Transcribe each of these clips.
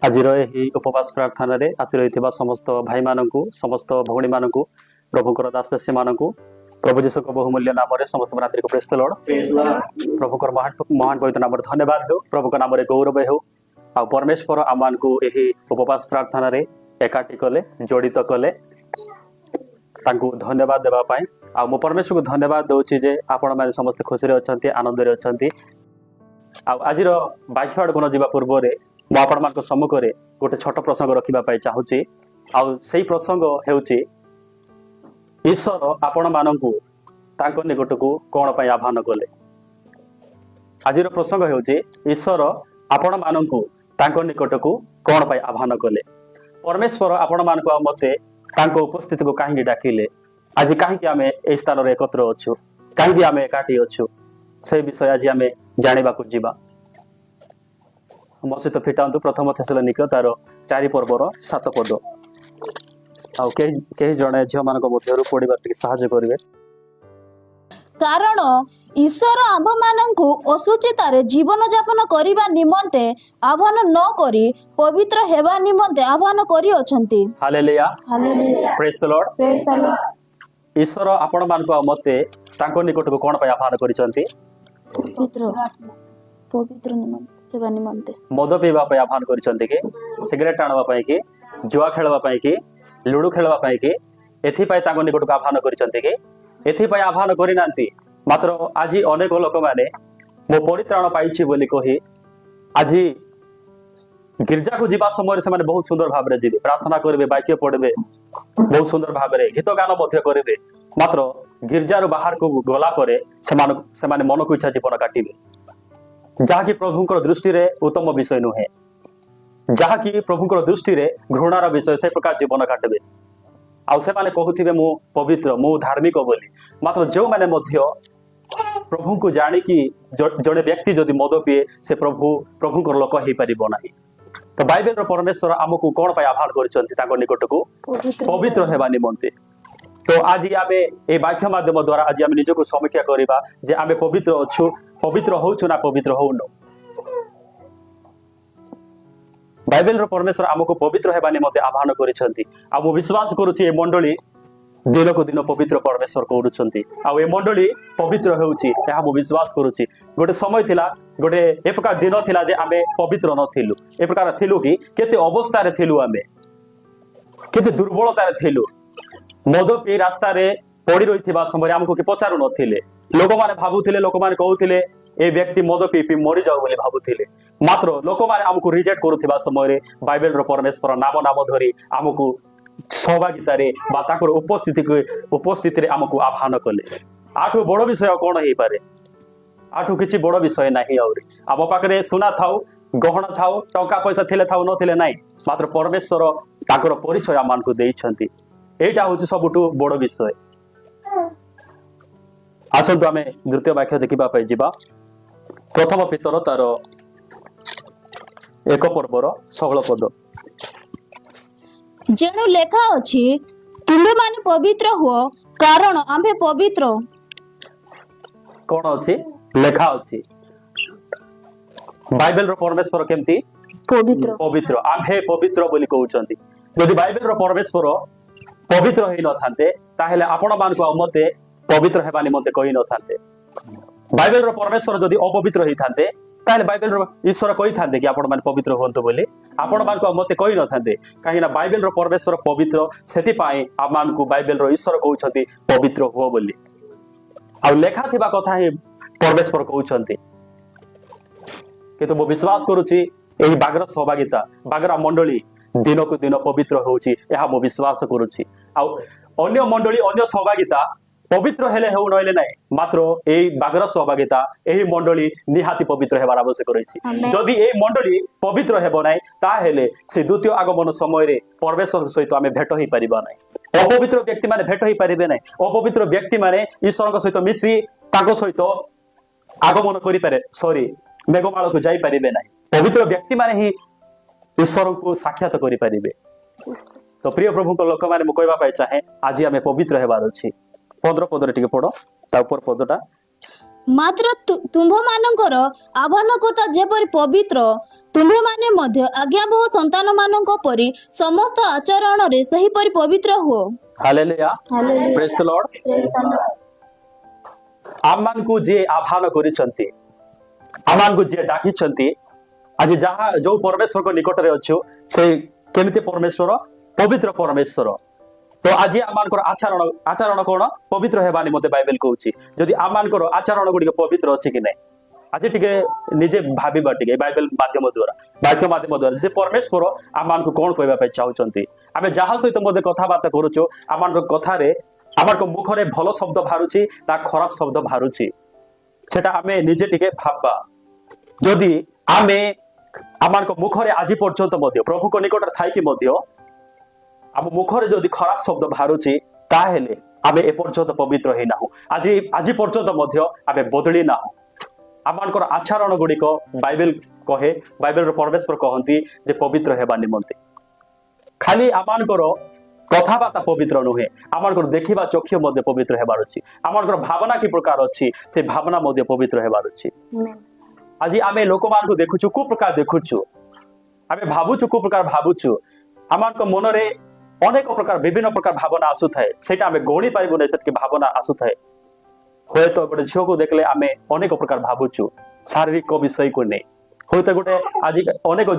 आज उपवास प्रार्थना रे आसी रही समस्त भाई मानक समस्त भौणी मानक प्रभुकर दासदासी मानक प्रभु जीशु को बहुमूल्य नाम समस्त भ्रातृ को प्रेज द लॉर्ड प्रभुकर महान पवित्र नाम धन्यवाद हो प्रभु नाम गौरव हो आ परमेश्वर आम को यही उपवास प्रार्थना रे एकाठी कले जड़ित कले धन्यवाद देवाई आ मो परमेश्वर को धन्यवाद दूची जे आपण मैंने समस्त खुशी अच्छा आनंद अच्छा आज वाक्य आड़ जावा पूर्व मुझे सम्मुख में गोटे छोट प्रसंग रखापी चाहूँगी आई प्रसंग होची ईश्वर आपण मानक निकट को कौन पर आह्वान कले। आज प्रसंग होची ईश्वर आपण मानक निकट को कौन पर आह्वान कले। परमेश्वर आपण मानक मते उपस्थिति को कहीं डाकिले आज कहीं आम ए स्थान एकत्र अच्छु कहीं आम एकाठी अच्छु से विषय आज आम जाना जावा मो सहित फिटातु प्रथम थेसलोनिके तार 4 पर्वर 7 पद कई जड़े झील मान पढ़ा साहाय्य करेंगे। कारण ईश्वर आम मानक असुचितार जीवन यापन करने निमंते आह्वान न करी पवित्र हेबा निमंते आह्वान करी अछंती। Hallelujah praise the Lord praise the Lord. ईश्वर आपण मानक मते तांको निकट को कोन पय आह्वान करिसंती पवित्र पवित्र निमंते हेबा निमंते मद पीवा पय आह्वान करिसंती कि सिगरेट टाणवा पय कि जुआ खेलवा पय कि लुडु खेलवा पय कि एथि पय तांको निकट को आह्वान करिसंती कि एथि पय आह्वान करिनांती मात्र आज अनेक लोक माने मो परित्राण पाइछि बोली कहि आज गिरजा को जीवा समय से बहुत सुंदर भाव में जीवे प्रार्थना करेंगे वाक्य पढ़े बहुत सुंदर भाव में गीत गान करेंगे मात्र गिरजार बाहर को गला से मन को इच्छा जीवन काटिबे जहाँकि प्रभुंकर दृष्टि रे उत्तम विषय नुहे जहाँकि प्रभुंकर दृष्टि रे घृणार विषय से प्रकार जीवन काटबे आउ से माने कहूथिबे मु पवित्र मु धार्मिक बोली मात्र जो माने मध्य प्रभु को जानिकी जड़े व्यक्ति जदि मद पिए से प्रभुंकर लोक हो पारिबो नाही। तो बाइबल रो परमेश्वर आमको कौन पर आह्वान कर निकट को पवित्र हेबा निमंते। तो आज आम ए वाक्य माध्यम द्वारा आज आम निजको समीक्षा करबा जे आम पवित्र अच्छु पवित्र होछु ना पवित्र होउनो। बाइबल रो परमेश्वर आमको पवित्र हेबा निमंते आह्वान करिसंती आ मु विश्वास करूछि ए मंडली दिन को दिन पवित्र परमेश्वर करूछंती आ ए मंडली पवित्र होउछि एहा मु विश्वास करूछि। गोटे समय थिला गोटे ए प्रकार दिन थिला जे आमे पवित्र नथिलु ए प्रकार थिलु कि केते अवस्था रे थिलु आमे केते दुर्बलता रे थिलु मद पी रास्ता रे पड़ी रहिथिबा समय हमको कि पचारु नथिले लोक माने भाबुथिले लोक माने कहउथिले ए व्यक्ति मद पी पी मरि जाउ बोली भाबुथिले मात्र लोक माने हमको रिजेक्ट करूथिबा समय रे बाइबल रो परमेश्वर नाम धरी हमको सहभागिता रे बा ताकर उपस्थिति रे हमको आह्वान कले। आठो बड़ विषय कौन हो पारे आठो किछि बड़ विषय नाही आउरी आम पाखरे सुना थाउ गहना थाउ टंका पैसा थिले थाउ नथिले नाही मात्र परमेश्वर ताकर परिचय आमान को देइछंती एटा होछि सबटु बड़ विषय। आसंतु आमे द्वितीय वाक्य देखिबा पय जिबा प्रथम पितर तार 1 पर्वर 16 पद जेनु लेखा अछि तुमे माने पवित्र हो कारण आम्भे पवित्र कौन अच्छी लेखा अच्छी बाइबल रो परमेश्वर केमती पवित्र पवित्र आम्भे पवित्र बोली कहउचंती। यदि बाइबल रो परमेश्वर पवित्र होई न थांते ताहेले आपण मान को मते पवित्र हेबा निमंते कहि न थांते। बाइबल रो परमेश्वर यदि अपवित्र होई थांते ताहेले बाइबल रो ईश्वर कहि थांते कि आपण मान पवित्र होंतो बोली आपण मान को मते कहि न थांते काहे ना बाइबल रो परमेश्वर पवित्र सेति पाए आमान को बाइबल रो ईश्वर कहउचंती पवित्र हो बोली आ लेखा थिबा कथा ही परमेश्वर कहउचंती। किंतु मो विश्वास करूची एही बागर सहभागिता बागरा मंडली दिन को दिन पवित्र होउची एहा मो विश्वास करूची आ अन्य मंडली अन्य सहभागिता पवित्र हेले हो नहिले नाही मात्र एही बागर सहभागिता एही मंडली निहाती पवित्र हेबार आवश्यक रहिछि। जदि एही मंडली पवित्र हेबो नाही ता हेले से द्वितीय आगमन समय रे परमेश्वर सहित आमे भेट होई परिबा नाही। अपवित्र व्यक्ति माने भेट होई परिबे नाही अपवित्र व्यक्ति माने ईश्वर सहित मिश्री ताको सहित आगमन करि पारे सॉरी मेघमाल को जाई परिबे नाही पवित्र व्यक्ति माने ही ईश्वर को साक्षात करि परिबे। तो प्रिय प्रभु को लोक माने मु कहबा पाई चाहे आज आमे पवित्र हेबार अछि 15 पद रे टिके पढो ता ऊपर पदटा मात्र तुम्भ मानकर आह्वानकर्ता जेपरि पवित्र ତୁମ୍ଭେମାନେ ମଧ୍ୟ ଆଜ୍ଞାବହ ସନ୍ତାନମାନଙ୍କ ପରି ସମସ୍ତ ଆଚରଣରେ ସେହିପରି ପବିତ୍ର ହୁଅ। Hallelujah, hallelujah. ପ୍ରେଜ୍ ଦ ଲର୍ଡ। ଆମମାନଙ୍କୁ ଯିଏ ଆହ୍ୱାନ କରିଛନ୍ତି, ଆମମାନଙ୍କୁ ଯିଏ ଡାକିଛନ୍ତି, ଆଜି ଯାହା ଯୋଉ ପରମେଶ୍ୱରଙ୍କ ନିକଟରେ ଅଛୁ ସେ କେମିତି ପରମେଶ୍ୱର? ପବିତ୍ର ପରମେଶ୍ୱର। ତ ଆଜି ଆମମାନଙ୍କର ଆଚରଣ କଣ? ପବିତ୍ର ହେବା ନିମନ୍ତେ ବାଇବେଲ କହୁଛି। ଯଦି ଆମମାନଙ୍କର ଆଚରଣ ଗୁଡିକ ପବିତ୍ର ଅଛି କି ନାହିଁ, ଆଜି ଟିକେ ନିଜେ ଭାବିବା, ଟିକେ ବାଇବେଲ ମାଧ୍ୟମ ଦ୍ୱାରା, ବାକ୍ୟ ମାଧ୍ୟମ ଦ୍ୱାରା ଯେ ପରମେଶ୍ୱର ଆମମାନଙ୍କୁ କଣ କହିବା ପାଇଁ ଚାହୁଁଛନ୍ତି। ଆମେ ଯାହା ସହିତ ମଧ୍ୟ କଥାବାର୍ତ୍ତା କରୁଛୁ, ଆମମାନଙ୍କ କଥାରେ ଆମମାନଙ୍କ ମୁଖରେ ଭଲ ଶବ୍ଦ ବାହାରୁଛି ନା ଖରାପ ଶବ୍ଦ ବାହାରୁଛି, ସେଟା ଆମେ ନିଜେ ଟିକେ ଭାବବା। ଯଦି ଆମେ ଆମମାନଙ୍କ ମୁଖରେ ଆଜି ପର୍ଯ୍ୟନ୍ତ ମଧ୍ୟ ପ୍ରଭୁଙ୍କ ନିକଟରେ ଥାଇକି ମଧ୍ୟ ଆମ ମୁଖରେ ଯଦି ଖରାପ ଶବ୍ଦ ବାହାରୁଛି, ତାହେଲେ ଆମେ ଏପର୍ଯ୍ୟନ୍ତ ପବିତ୍ର ହେଇନାହୁଁ। ଆଜି ପର୍ଯ୍ୟନ୍ତ ମଧ୍ୟ ଆମେ ବଦଳି ନାହୁଁ। ଆମମାନଙ୍କର ଆଚରଣ ଗୁଡିକ ବାଇବେଲ କହେ, ବାଇବେଲର ପରମେଶ୍ୱର କହନ୍ତି ଯେ ପବିତ୍ର ହେବା ନିମନ୍ତେ। ଖାଲି ଆମମାନଙ୍କର କଥାବାର୍ତ୍ତା ପବିତ୍ର ନୁହେଁ, ଆମମାନଙ୍କର ଦେଖିବା ଚକ୍ଷୁ ମଧ୍ୟ ପବିତ୍ର ହେବାର ଅଛି। ଆମମାନଙ୍କର ଭାବନା କି ପ୍ରକାର ଅଛି, ସେ ଭାବନା ମଧ୍ୟ ପବିତ୍ର ହେବାର ଅଛି। ଆଜି ଆମେ ଲୋକମାନଙ୍କୁ ଦେଖୁଛୁ, କୋଉ ପ୍ରକାର ଦେଖୁଛୁ, ଆମେ ଭାବୁଛୁ କୋଉ ପ୍ରକାର ଭାବୁଛୁ। ଆମମାନଙ୍କ ମନରେ ଅନେକ ପ୍ରକାର ବିଭିନ୍ନ ପ୍ରକାର ଭାବନା ଆସୁଥାଏ, ସେଇଟା ଆମେ ଗଣି ପାରିବୁ ନାହିଁ। ସେତିକି ଭାବନା ଆସୁଥାଏ। ହୁଏତ ଗୋଟେ ଝିଅକୁ ଦେଖିଲେ ଆମେ ଅନେକ ପ୍ରକାର ଭାବୁଛୁ ଶାରୀରିକ ବିଷୟକୁ ନେଇ। ହୁଏତ ଗୋଟେ ଆଜି ଅନେକ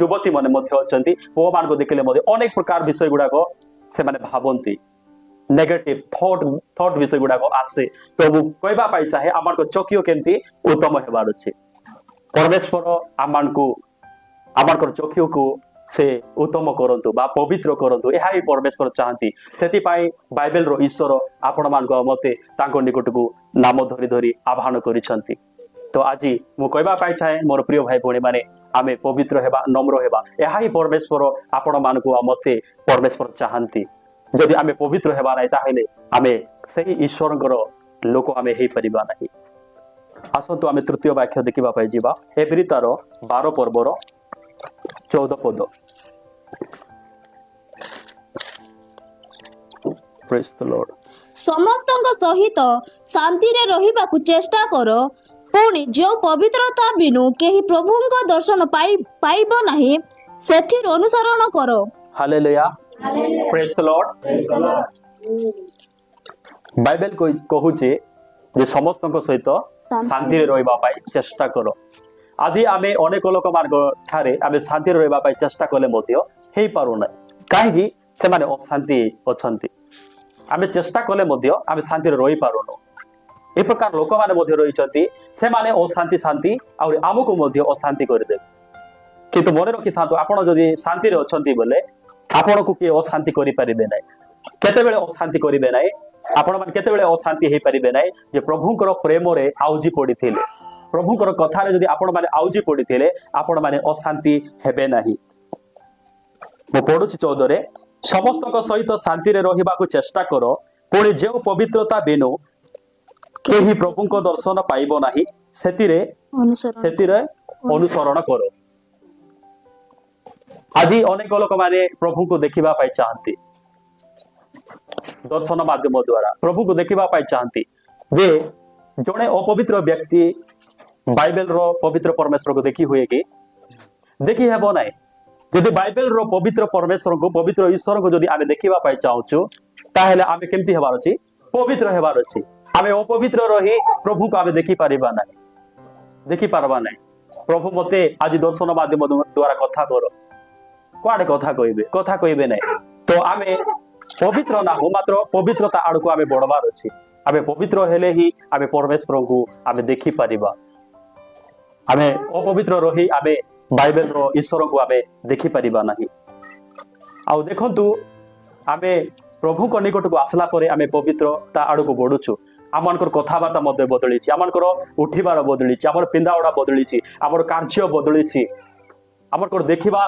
ଯୁବତୀ ମାନେ ମଧ୍ୟ ଅଛନ୍ତି, ପୁଅମାନଙ୍କୁ ଦେଖିଲେ ମଧ୍ୟ ଅନେକ ପ୍ରକାର ବିଷୟ ଗୁଡାକ ସେମାନେ ଭାବନ୍ତି, ନେଗେଟିଭ ଥଟ୍ ବିଷୟ ଗୁଡାକ ଆସେ। ତ ମୁଁ କହିବା ପାଇଁ ଚାହେଁ, ଆମମାନଙ୍କ ଚକ୍ଷୁ କେମିତି ଉତ୍ତମ ହେବାର ଅଛି। ପରମେଶ୍ୱର ଆମମାନଙ୍କର ଚକ୍ଷୁକୁ ସେ ଉତ୍ତମ କରନ୍ତୁ ବା ପବିତ୍ର କରନ୍ତୁ, ଏହା ହିଁ ପରମେଶ୍ୱର ଚାହାନ୍ତି। ସେଥିପାଇଁ ବାଇବେଲର ଈଶ୍ୱର ଆପଣମାନଙ୍କୁ ଆଉ ମତେ ତାଙ୍କ ନିକଟକୁ ନାମ ଧରି ଧରି ଆହ୍ୱାନ କରିଛନ୍ତି। ତ ଆଜି ମୁଁ କହିବା ପାଇଁ ଚାହେଁ, ମୋର ପ୍ରିୟ ଭାଇ ଭଉଣୀ ମାନେ, ଆମେ ପବିତ୍ର ହେବା, ନମ୍ର ହେବା, ଏହା ହିଁ ପରମେଶ୍ୱର ଆପଣମାନଙ୍କୁ ଆଉ ମତେ ପରମେଶ୍ୱର ଚାହାନ୍ତି। ଯଦି ଆମେ ପବିତ୍ର ହେବା ନାହିଁ, ତାହେଲେ ଆମେ ସେହି ଈଶ୍ୱରଙ୍କର ଲୋକ ଆମେ ହେଇପାରିବା ନାହିଁ। ଆସନ୍ତୁ ଆମେ ତୃତୀୟ ବାକ୍ୟ ଦେଖିବା ପାଇଁ ଯିବା। ଏବ୍ରୀ ତାର 12 ପର୍ବର 14 ପଦ। Praise the Lord. ସମସ୍ତଙ୍କ ସହିତ ଶାନ୍ତିରେ ରହିବାକୁ ଚେଷ୍ଟା କର, ପୁଣି ଯେଉଁ ପବିତ୍ରତା ବିନୁ କେହି ପ୍ରଭୁଙ୍କ ଦର୍ଶନ ପାଇବ ନାହିଁ, ସେଥିର ଅନୁସରଣ କର। Hallelujah. Praise the Lord. Bible କହୁଛି ଯେ ସମସ୍ତଙ୍କ ସହିତ ଶାନ୍ତିରେ ରହିବା ପାଇଁ ଚେଷ୍ଟା କର। ଆଜି ଆମେ ଅନେକ ଲୋକମାନଙ୍କ ଠାରେ ଆମେ ଶାନ୍ତିରେ ରହିବା ପାଇଁ ଚେଷ୍ଟା କଲେ ମଧ୍ୟ ହେଇପାରୁନାହିଁ। କାହିଁକି? ସେମାନେ ଅଶାନ୍ତି ଅଛନ୍ତି। ଆମେ ଚେଷ୍ଟା କଲେ ମଧ୍ୟ ଆମେ ଶାନ୍ତିରେ ରହିପାରୁନୁ। ଏ ପ୍ରକାର ଲୋକମାନେ ମଧ୍ୟ ରହିଛନ୍ତି, ସେମାନେ ଶାନ୍ତି ଆହୁରି ଆମକୁ ମଧ୍ୟ ଅଶାନ୍ତି କରିଦେବେ। କିନ୍ତୁ ମନେ ରଖିଥାନ୍ତୁ, ଆପଣ ଯଦି ଶାନ୍ତିରେ ଅଛନ୍ତି ବୋଲେ ଆପଣଙ୍କୁ କିଏ ଅଶାନ୍ତି କରିପାରିବେ ନାହିଁ। କେତେବେଳେ ଅଶାନ୍ତି କରିବେ ନାହିଁ? ଆପଣମାନେ କେତେବେଳେ ଅଶାନ୍ତି ହେଇପାରିବେ ନାହିଁ? ଯେ ପ୍ରଭୁଙ୍କର ପ୍ରେମରେ ଆଉଜି ପଡିଥିଲେ, ପ୍ରଭୁଙ୍କର କଥାରେ ଯଦି ଆପଣମାନେ ଆଉଜି ପଡିଥିଲେ, ଆପଣମାନେ ଅଶାନ୍ତି ହେବେ ନାହିଁ। ମୁଁ ପଢୁଛି 14ରେ, ସମସ୍ତଙ୍କ ସହିତ ଶାନ୍ତିରେ ରହିବାକୁ ଚେଷ୍ଟା କର, ପୁଣି ଯେଉଁ ପବିତ୍ରତା ବିନୁ କେହି ପ୍ରଭୁଙ୍କ ଦର୍ଶନ ପାଇବ ନାହିଁ, ସେଥିରେ ଅନୁସରଣ କର। ଆଜି ଅନେକ ଲୋକମାନେ ପ୍ରଭୁଙ୍କୁ ଦେଖିବା ପାଇଁ ଚାହାନ୍ତି, ଦର୍ଶନ ମାଧ୍ୟମ ଦ୍ୱାରା ପ୍ରଭୁଙ୍କୁ ଦେଖିବା ପାଇଁ ଚାହାନ୍ତି। ଯେ ଜଣେ ଅପବିତ୍ର ବ୍ୟକ୍ତି ବାଇବେଲର ପବିତ୍ର ପରମେଶ୍ୱରକୁ ଦେଖି ହୁଏ କି? ଦେଖି ହେବ ନାହିଁ। ଯଦି ବାଇବେଲର ପବିତ୍ର ପରମେଶ୍ୱରଙ୍କୁ, ପବିତ୍ର ଈଶ୍ୱରଙ୍କୁ ଯଦି ଆମେ ଦେଖିବା ପାଇଁ ଚାହୁଁଛୁ, ତାହେଲେ ଆମେ କେମିତି ହେବାର ଅଛି? ପବିତ୍ର ହେବାର ଅଛି। ଆମେ ଅପବିତ୍ର ରହି ପ୍ରଭୁଙ୍କୁ ଆମେ ଦେଖିପାରିବା ନାହିଁ, ଦେଖିପାରିବା ନାହିଁ। ପ୍ରଭୁ ମତେ ଆଜି ଦର୍ଶନ ମାଧ୍ୟମ ଦ୍ୱାରା କଥା କର, କୁଆଡେ କଥା କହିବେ ନାହିଁ। ତ ଆମେ ପବିତ୍ର ନାହୁଁ, ମାତ୍ର ପବିତ୍ରତା ଆଡକୁ ଆମେ ବଢବାର ଅଛି। ଆମେ ପବିତ୍ର ହେଲେ ହିଁ ଆମେ ପରମେଶ୍ୱରଙ୍କୁ ଆମେ ଦେଖିପାରିବା। ଆମେ ଅପବିତ୍ର ରହି ଆମେ ବାଇବେଲର ଈଶ୍ୱରଙ୍କୁ ଆମେ ଦେଖିପାରିବା ନାହିଁ। ଆଉ ଦେଖନ୍ତୁ, ଆମେ ପ୍ରଭୁଙ୍କ ନିକଟକୁ ଆସିଲା ପରେ ଆମେ ପବିତ୍ରତା ଆଡକୁ ବଢୁଛୁ। ଆମମାନଙ୍କର କଥାବାର୍ତ୍ତା ମଧ୍ୟ ବଦଳିଛି, ଆମମାନଙ୍କର ଉଠିବାର ବଦଳିଛି, ଆମର ପିନ୍ଧାଉଡ଼ା ବଦଳିଛି, ଆମର କାର୍ଯ୍ୟ ବଦଳିଛି, ଆମମାନଙ୍କର ଦେଖିବା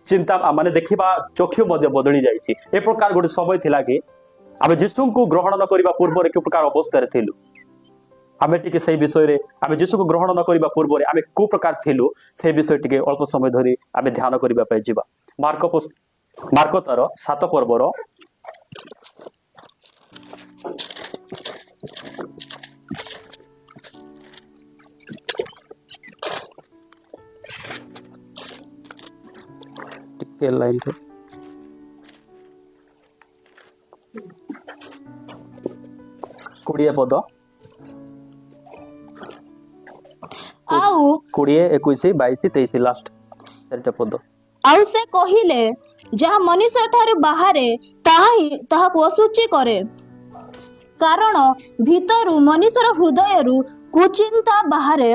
ଚିନ୍ତା ମାନେ ଦେଖିବା ଚକ୍ଷୁ ମଧ୍ୟ ବଦଳି ଯାଇଛି। ଏ ପ୍ରକାର ଗୋଟେ ସମୟ ଥିଲା କି ଆମେ ଯୀଶୁଙ୍କୁ ଗ୍ରହଣ ନ କରିବା ପୂର୍ବରେ କି ପ୍ରକାର ଅବସ୍ଥାରେ ଥିଲୁ। ଆମେ ଟିକେ ସେଇ ବିଷୟରେ, ଆମେ ଯୀଶୁକୁ ଗ୍ରହଣ ନ କରିବା ପୂର୍ବରେ ଆମେ କୋଉ ପ୍ରକାର ଥିଲୁ, ସେଇ ବିଷୟ ଟିକେ ଅଳ୍ପ ସମୟ ଧରି ଆମେ ଧ୍ୟାନ କରିବା ପାଇଁ ଯିବା। ମାର୍କ ତାର 7 ପର୍ବର 7 के लाइन रे 20 पद ଆଉ 20 21 22 23 ଲାଷ୍ଟ ଚାରିଟା ପଦ ଆଉ ସେ କହିଲେ ଯାହା ମନୁଷ୍ୟ ଠାରୁ ବାହାରେ ତାହାକୁ ଅଶୁଚି କରେ, କାରଣ ଭିତରୁ ମନୁଷ୍ୟର ହୃଦୟରୁ କୁଚିନ୍ତା ବାହାରେ,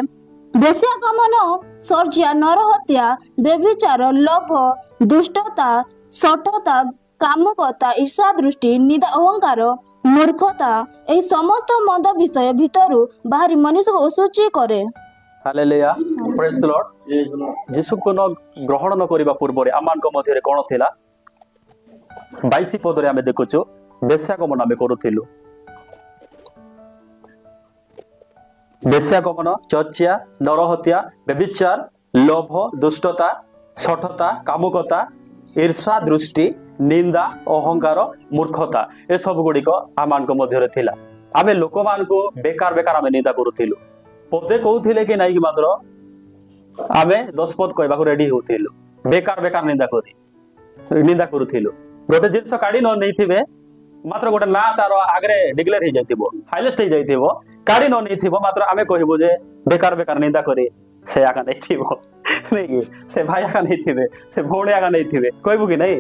ବେଶ୍ୟାଗମନ, ଶର୍ଯ୍ୟା, ନରହତ୍ୟା, ବ୍ୟଭିଚାର, ଲୋଭ, ଦୁଷ୍ଟତା, ଶଠତା, କାମୁକତା, ଈର୍ଷାଦୃଷ୍ଟି, ନିନ୍ଦା, ଅହଙ୍କାର, ମୂର୍ଖତା, ଏହି ସମସ୍ତ ମନ୍ଦ ବିଷୟ ଭିତରୁ ବାହାରି ମନୁଷ୍ୟକୁ ଅଶୁଚି କରେ। हालेलुया प्रेज द लॉर्ड यीशु को ग्रहण न करिबा पूर्व आम मध्य कौन थिला 22 पदरे आम देखुचु बेश्यागमन आम करूथिलु बेश्यागमन चर्चा नरहत्या व्यभिचार लोभ दुष्टता शठता कामुकता ईर्षा दृष्टि निंदा अहंकार मूर्खता ए सब गुड़िक आम मध्य थिला आम लोक मान बेकार बेकार आम निंदा करूथिलु पदे कहते कि नहीं कि मात्र आम 10 पद कहवा रेडी होलु बेकार बेकार निंदा करूथिलु गोटे जिनस काढ़ी न नहीं मात्र गोटे ना तार आगे डिक्लेयर हो जाइथिबो हाईलाइट हो जाइथिबो काढ़ी न नहीं मात्र आम कहबो जे बेकार बेकार निंदा करी से आगा नहीं थिबो नहीं कि से भाई आगा नहीं थिबे से भौणी आगा नहीं थिबे कहबो कि नहीं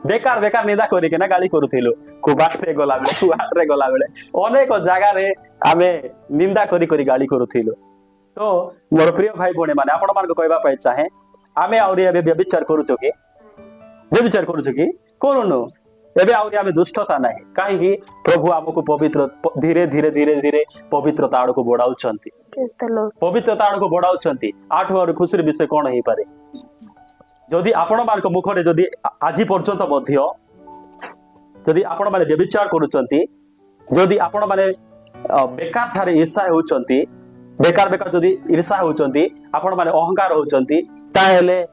बेकार बेकार निंदा करी के ना गाली करूथिलु कुबाटे गला बेले कुआटे गला बेले अनेक जगह रे आमे निंदा करी करी गाली करूथिलु तो मोर प्रिय भाई भौणी माने आपण मान को कहबा पाई चाहे आमे आउरी एबे व्यभिचार करूचो कि करूनु एबे आउरी आमे दुष्टता नाही काहे कि प्रभु हमको पवित्र धीरे धीरे धीरे धीरे पवित्रता आड़ को बढ़ाउछंती पवित्रता आड़ को बढ़ाउछंती आठ और खुशी विषय कोन हेई पारे जदि आपण मान को मुखरे जदि आज पर्यंत मध्य जदि आपण माने व्यभिचार करूचंती जदि आपण माने बेकार ठारे ईर्षा होउचंती बेकार बेकार जदि ईर्षा होउचंती आपण माने अहंकार होउचंती ताहेले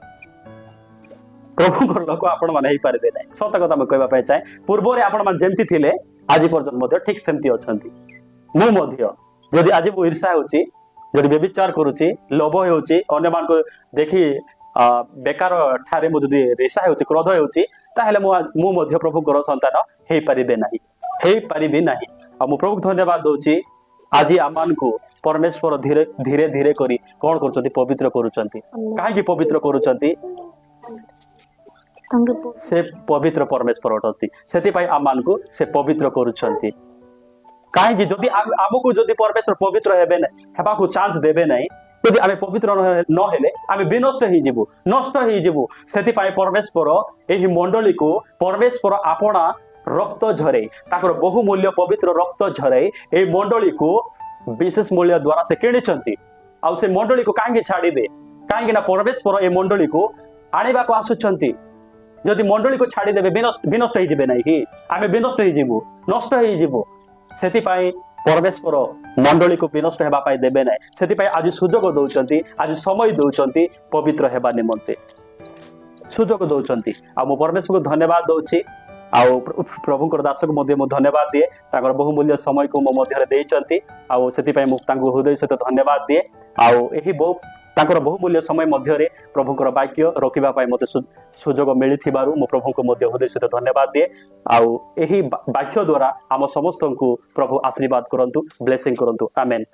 प्रभु लोक आपण माने हेई पारबे नै सत कथा म कहबा पाए चाहे पूर्व रे आपण मान जेंति थिले आज पर्यंत मध्य ठीक सेमति अछंती मु मध्य जदि आज मु ईर्षा होउची जदि व्यभिचार करूची लोभ होउची अन्य मान को देखि बेकार ठारे मु जदि ईर्षा होउची क्रोध होउची ताहेले मु मध्य प्रभु कर संतान हेई पारिबे नाही आ मु प्रभु धन्यवाद दोची आज आमान को परमेश्वर धीरे धीरे धीरे करी कौन करूचंती पवित्र करूचंती काहे कि पवित्र करूचंती से पवित्र परमेश्वर अटंती सेति पई आमान को से पवित्र करूचंती काहे कि जदि आमको जदि परमेश्वर पवित्र हेबे नै हेबा को चांस देबे नै जदि आमे पवित्र न हेले आमे विनष्ट ही जीवु नष्ट ही जीवु सेति पई परमेश्वर एही मंडली को परमेश्वर आपणा रक्त झरे ताकर बहुमूल्य पवित्र रक्त झरे ए मंडली को विशेष मूल्य द्वारा से किणिचंती आ से मंडली को काहे छाड़ी दे काहे ना परमेश्वर ए मंडली को आनिबा को आसुचंती जदि मंडली को छाड़ी देबे विनष्ट ही जिबे नै कि आमे विनष्ट ही जीवु नष्ट ही जीवु सेति पई परमेश्वर मंडली को विनष्ट हेबा पाई देबे नै सेति पई आज सुजोग दउचंती आज समय दउचंती पवित्र हेबा निमंते सुजोग दउचंती आ मो परमेश्वर को धन्यवाद दउची आउ प्रभुंकर दास को मध्य धन्यवाद दिए ताकर बहुमूल्य समय को मो मध्य देइचंती आउ सेति पई मु तांको हृदय सहित धन्यवाद दिए आउ एही ताकर बहुमूल्य समय मध्य प्रभुंकर वाक्य रखिबा पाई मते सुजोग मिलिथिबारु मो प्रभु को मध्य हृदय सहित धन्यवाद दिए आउ एही वाक्य द्वारा हम समस्त को प्रभु आशीर्वाद करंतु ब्लेसिंग करंतु आमेन।